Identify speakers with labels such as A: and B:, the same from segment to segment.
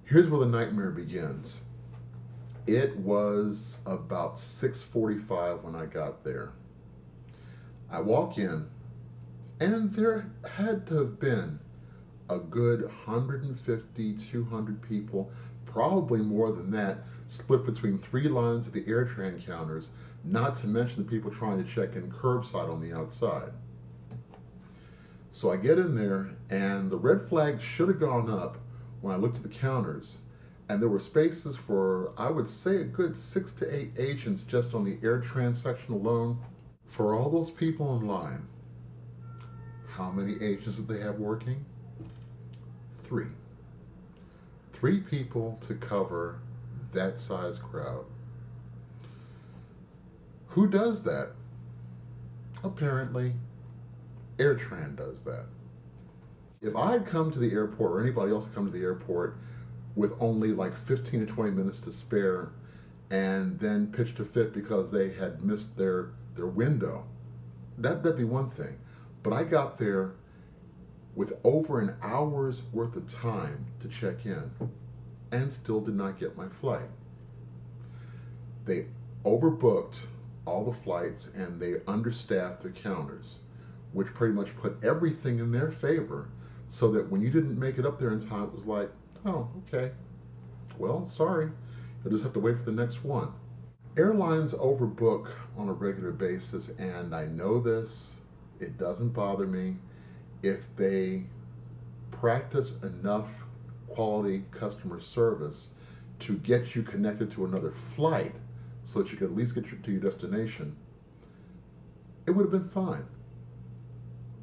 A: Here's where the nightmare begins. It was about 6:45 when I got there. I walk in, and there had to have been a good 150, 200 people, probably more than that, split between three lines of the AirTran counters, not to mention the people trying to check in curbside on the outside. So I get in there, and the red flag should have gone up when I looked at the counters, and there were spaces for, I would say, a good 6 to 8 agents just on the AirTran section alone. For all those people in line, how many agents did they have working? Three. Three people to cover that size crowd. Who does that? Apparently, AirTran does that. If I had come to the airport, or anybody else had come to the airport with only like 15 to 20 minutes to spare, and then pitched a fit because they had missed their window, that'd be one thing. But I got there with over an hour's worth of time to check in and still did not get my flight. They overbooked all the flights and they understaffed their counters, which pretty much put everything in their favor, so that when you didn't make it up there in time, it was like, oh, okay, well, sorry, you'll just have to wait for the next one. Airlines overbook on a regular basis, and I know this, it doesn't bother me. If they practice enough quality customer service to get you connected to another flight so that you could at least get to your destination, it would have been fine.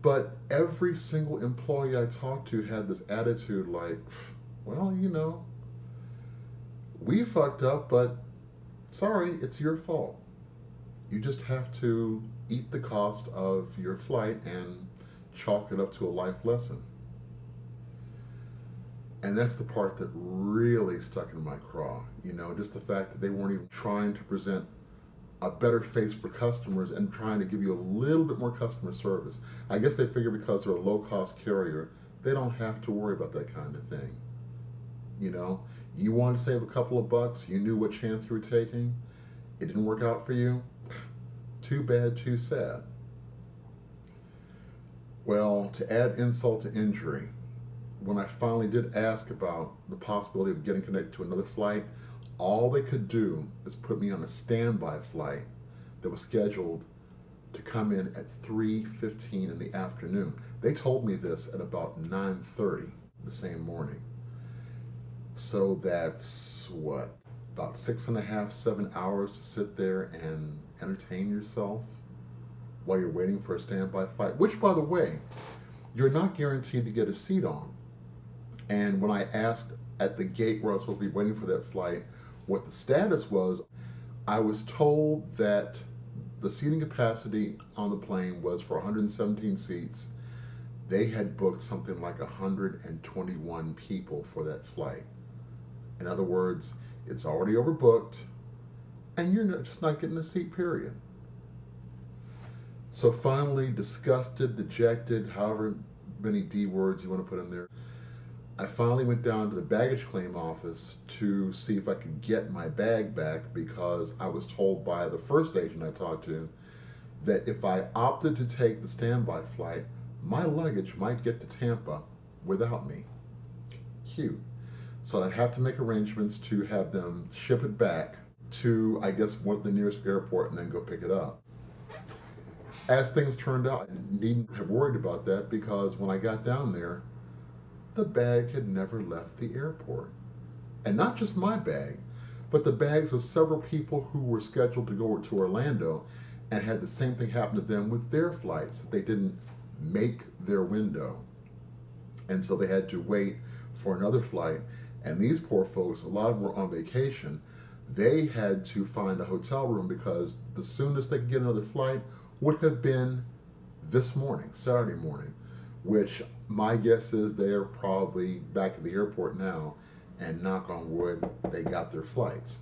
A: But every single employee I talked to had this attitude like, well, you know, we fucked up, but sorry, it's your fault. You just have to eat the cost of your flight and chalk it up to a life lesson. And that's the part that really stuck in my craw. You know, just the fact that they weren't even trying to present a better face for customers and trying to give you a little bit more customer service. I guess they figure because they're a low-cost carrier, they don't have to worry about that kind of thing. You know, you wanted to save a couple of bucks, you knew what chance you were taking, it didn't work out for you, too bad, too sad. Well, to add insult to injury, when I finally did ask about the possibility of getting connected to another flight, all they could do is put me on a standby flight that was scheduled to come in at 3:15 in the afternoon. They told me this at about 9:30 the same morning. So that's what, about 6.5, 7 hours to sit there and entertain yourself while you're waiting for a standby flight, which, by the way, you're not guaranteed to get a seat on. And when I asked at the gate where I was supposed to be waiting for that flight what the status was, I was told that the seating capacity on the plane was for 117 seats. They had booked something like 121 people for that flight. In other words, it's already overbooked, and you're just not getting a seat, period. So finally, disgusted, dejected, however many D words you want to put in there, I finally went down to the baggage claim office to see if I could get my bag back, because I was told by the first agent I talked to that if I opted to take the standby flight, my luggage might get to Tampa without me. Cute. So I'd have to make arrangements to have them ship it back to, I guess, the nearest airport and then go pick it up. As things turned out, I needn't have worried about that, because when I got down there, the bag had never left the airport. And not just my bag, but the bags of several people who were scheduled to go to Orlando and had the same thing happen to them with their flights. They didn't make their window. And so they had to wait for another flight. And these poor folks, a lot of them were on vacation. They had to find a hotel room, because the soonest they could get another flight would have been this morning, Saturday morning, which my guess is they're probably back at the airport now, and knock on wood, they got their flights.